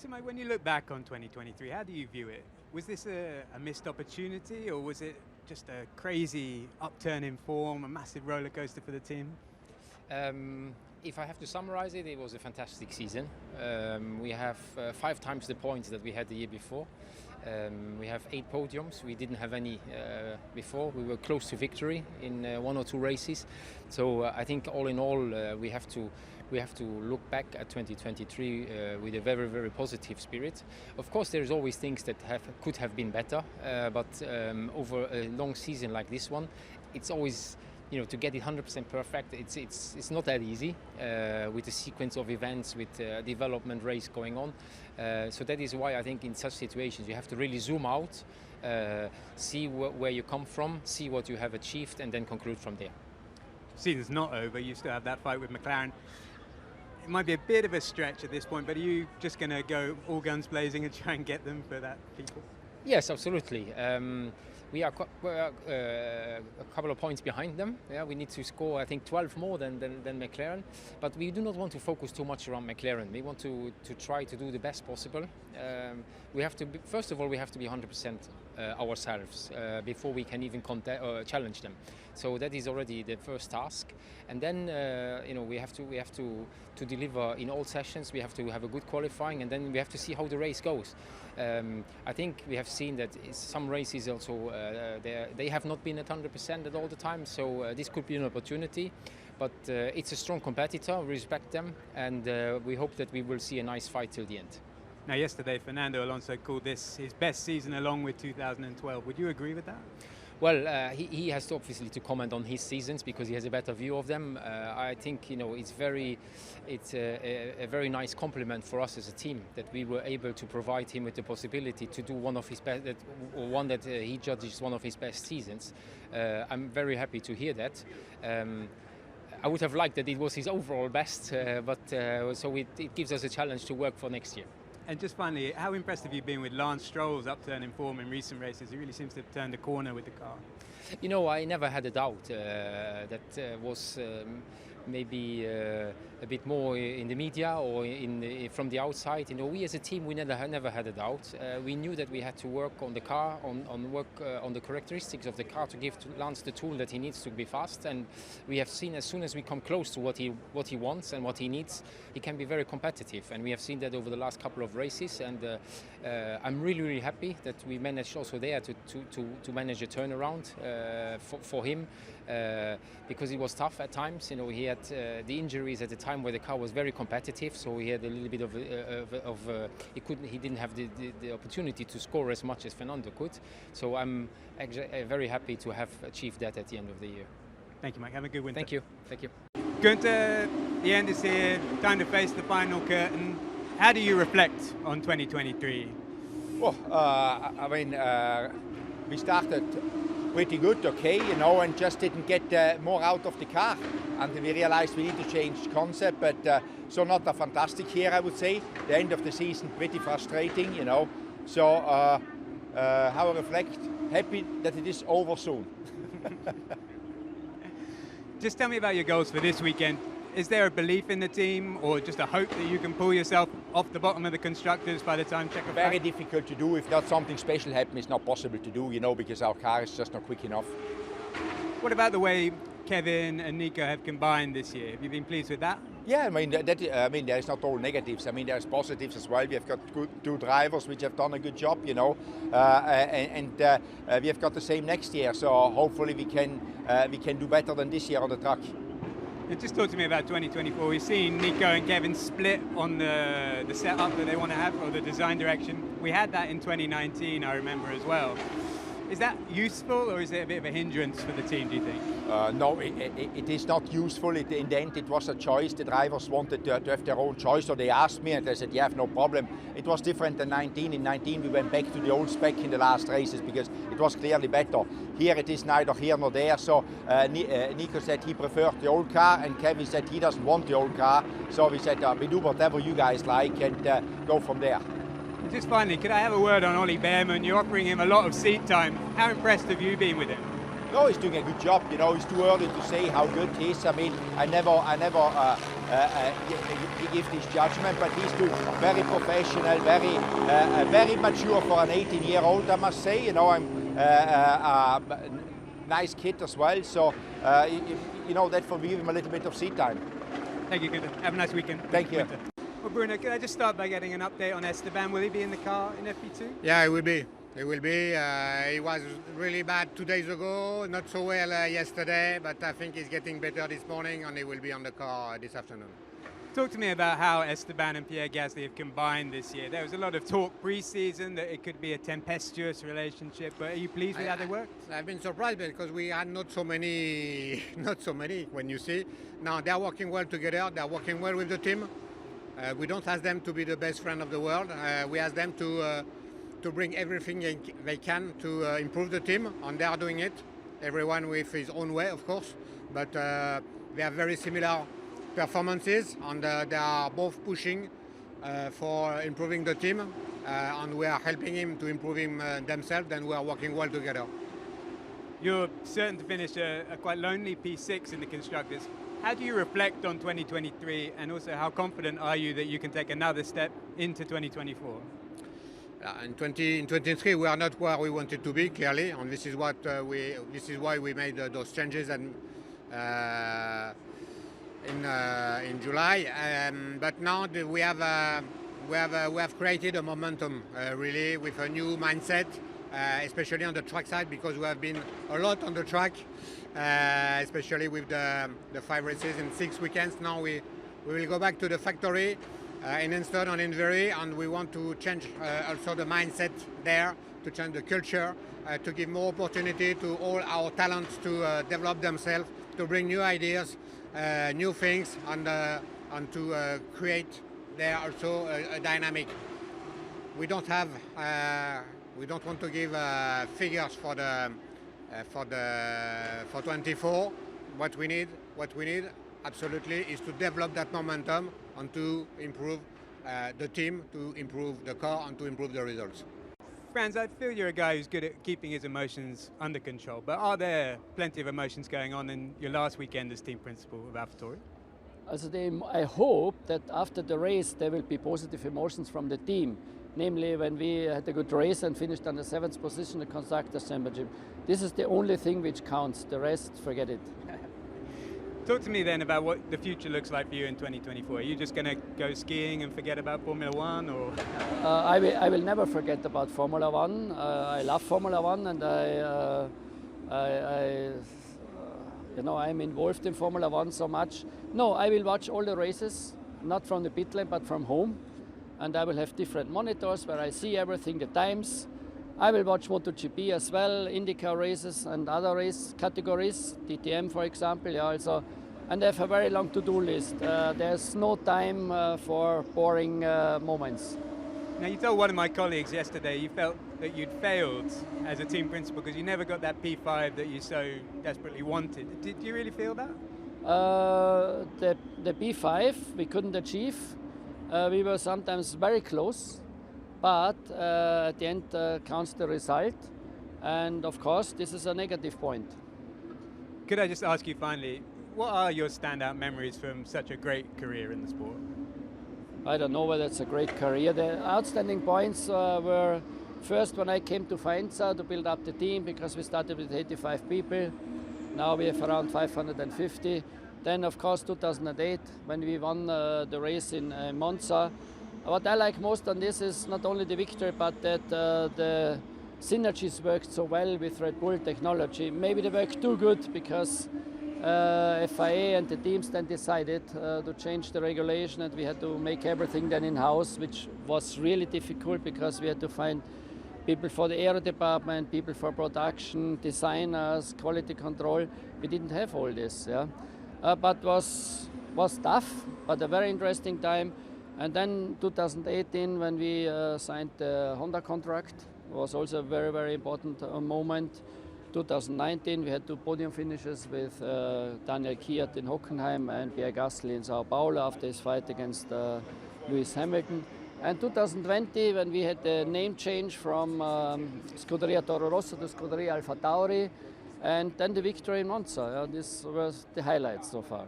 So, Mike, when you look back on 2023, how do you view it? Was this a missed opportunity, or was it just a crazy upturn in form, a massive roller coaster for the team? If I have to summarize it, it was a fantastic season. We have 5 times the points that we had the year before. We have 8 podiums. We didn't have any before. We were close to victory in 1 or 2 races. So I think all in all, we have to look back at 2023 with a very, very positive spirit. Of course, there's always things that could have been better, but over a long season like this one, it's always, to get it 100% perfect, it's not that easy with the sequence of events, with development race going on. So that is why I think in such situations you have to really zoom out, see where you come from, see what you have achieved, and then conclude from there. Season's not over. You still have that fight with McLaren. It might be a bit of a stretch at this point, but are you just going to go all guns blazing and try and get them for that people? Yes, absolutely. We are a couple of points behind them. Yeah, we need to score, I think, 12 more than McLaren. But we do not want to focus too much around McLaren. We want to try to do the best possible. We have to be, first of all, we have to be 100% ourselves before we can even challenge them. So that is already the first task. And then we have to deliver in all sessions. We have to have a good qualifying, and then we have to see how the race goes. I think we have seen that some races also they have not been at 100% at all the time. So this could be an opportunity. But it's a strong competitor. We respect them, and we hope that we will see a nice fight till the end. Now, yesterday, Fernando Alonso called this his best season along with 2012. Would you agree with that? Well, he has to obviously to comment on his seasons because he has a better view of them. I think it's a very nice compliment for us as a team that we were able to provide him with the possibility to do one of his best, or one that he judges one of his best seasons. I'm very happy to hear that. I would have liked that it was his overall best, but so it gives us a challenge to work for next year. And just finally, how impressed have you been with Lance Stroll's upturn in form in recent races? He really seems to have turned the corner with the car. I never had a doubt that was maybe a bit more in the media or from the outside. We as a team, we never had a doubt. We knew that we had to work on the car, on the characteristics of the car to give to Lance the tool that he needs to be fast. And we have seen as soon as we come close to what he wants and what he needs, he can be very competitive. And we have seen that over the last couple of races. And I'm really, really happy that we managed also there to manage a turnaround for him. Because it was tough at times. He had the injuries at the time where the car was very competitive, so he had a little bit he didn't have the opportunity to score as much as Fernando could. So I'm very happy to have achieved that at the end of the year. Thank you, Mike. Have a good winter. Thank you. Thank you. Gunther, the end is here. Time to face the final curtain. How do you reflect on 2023? Well, we started pretty good, okay, and just didn't get more out of the car. And we realized we need to change concept, but so not a fantastic year, I would say. The end of the season, pretty frustrating, So how I reflect, happy that it is over soon. Just tell me about your goals for this weekend. Is there a belief in the team or just a hope that you can pull yourself off the bottom of the constructors by the time Czech? Very difficult to do. If not something special happens, it's not possible to do, because our car is just not quick enough. What about the way Kevin and Nico have combined this year? Have you been pleased with that? Yeah, there is not all negatives. There's positives as well. We have got two drivers which have done a good job, and we have got the same next year. So hopefully we can do better than this year on the track. Just talk to me about 2024. We've seen Nico and Kevin split on the setup that they want to have or the design direction. We had that in 2019, I remember as well. Is that useful or is it a bit of a hindrance for the team, do you think? No, it is not useful. In the end, it was a choice. The drivers wanted to have their own choice, so they asked me and I said, yeah, no problem. It was different than 19. In 19, we went back to the old spec in the last races because it was clearly better. Here it is neither here nor there, so Nico said he preferred the old car and Kevin said he doesn't want the old car. So we said, we do whatever you guys like and go from there. Just finally, could I have a word on Ollie Behrman? You're offering him a lot of seat time. How impressed have you been with him? No, he's doing a good job. You know, it's too early to say how good he is. I mean, I never give this judgment, but he's doing very professional, very mature for an 18-year-old, I must say. You know, I'm nice kid as well. So, you know, that will give him a little bit of seat time. Thank you, Günther. Have a nice weekend. Thank you. Well, Bruno, could I just start by getting an update on Esteban? Will he be in the car in FP2? Yeah, it will be. It will be. He was really bad 2 days ago, not so well yesterday, but I think he's getting better this morning and he will be on the car this afternoon. Talk to me about how Esteban and Pierre Gasly have combined this year. There was a lot of talk pre-season that it could be a tempestuous relationship, but are you pleased with how they work? I've been surprised because we had not so many when you see. Now they're working well together, they're working well with the team. We don't ask them to be the best friend of the world. We ask them to bring everything they can to improve the team, and they are doing it. Everyone with his own way, of course, but they have very similar performances, and they are both pushing for improving the team, and we are helping him to improve themselves, and we are working well together. You're certain to finish a quite lonely P6 in the Constructors. How do you reflect on 2023, and also how confident are you that you can take another step into 2024? In 2023, we are not where we wanted to be, clearly, and this is why we made those changes in July. But now we have created a momentum, really, with a new mindset, especially on the track side, because we have been a lot on the track, especially with the 5 races in 6 weekends. Now we will go back to the factory in Enston on Inverie, and we want to change also the mindset there, to change the culture, to give more opportunity to all our talents to develop themselves, to bring new ideas, new things, and to create there also a dynamic. We don't want to give figures for 24. What we need absolutely is to develop that momentum and to improve the team, to improve the car, and to improve the results. Franz, I feel you're a guy who's good at keeping his emotions under control, but are there plenty of emotions going on in your last weekend as team principal of AlphaTauri? I hope that after the race there will be positive emotions from the team, namely when we had a good race and finished on the 7th position in the Constructors' Championship. This is the only thing which counts. The rest, forget it. Talk to me then about what the future looks like for you in 2024. Are you just going to go skiing and forget about Formula One, or? I will never forget about Formula One. I love Formula One, and I'm involved in Formula One so much. No, I will watch all the races, not from the pit lane, but from home. And I will have different monitors where I see everything, the times. I will watch MotoGP as well, IndyCar races and other race categories, DTM for example, also. And I have a very long to-do list. There's no time for boring moments. Now, you told one of my colleagues yesterday you felt that you'd failed as a team principal because you never got that P5 that you so desperately wanted. Did you really feel that? The P5 we couldn't achieve. We were sometimes very close, but at the end counts the result. And of course, this is a negative point. Could I just ask you finally, what are your standout memories from such a great career in the sport? I don't know whether it's a great career. The outstanding points were first when I came to Faenza to build up the team, because we started with 85 people. Now we have around 550. Then of course 2008 when we won the race in Monza. What I like most on this is not only the victory, but that the synergies worked so well with Red Bull technology. Maybe they worked too good because FIA and the teams then decided to change the regulation, and we had to make everything then in-house, which was really difficult because we had to find people for the aero department, people for production, designers, quality control. We didn't have all this, yeah. But was tough, but a very interesting time. And then 2018, when we signed the Honda contract, was also a very, very important moment. 2019, we had 2 podium finishes with Daniel Kiat in Hockenheim and Pierre Gasly in Sao Paulo after his fight against Lewis Hamilton. And 2020, when we had the name change from Scuderia Toro Rosso to Scuderia AlphaTauri, and then the victory in Monza. This was the highlights so far.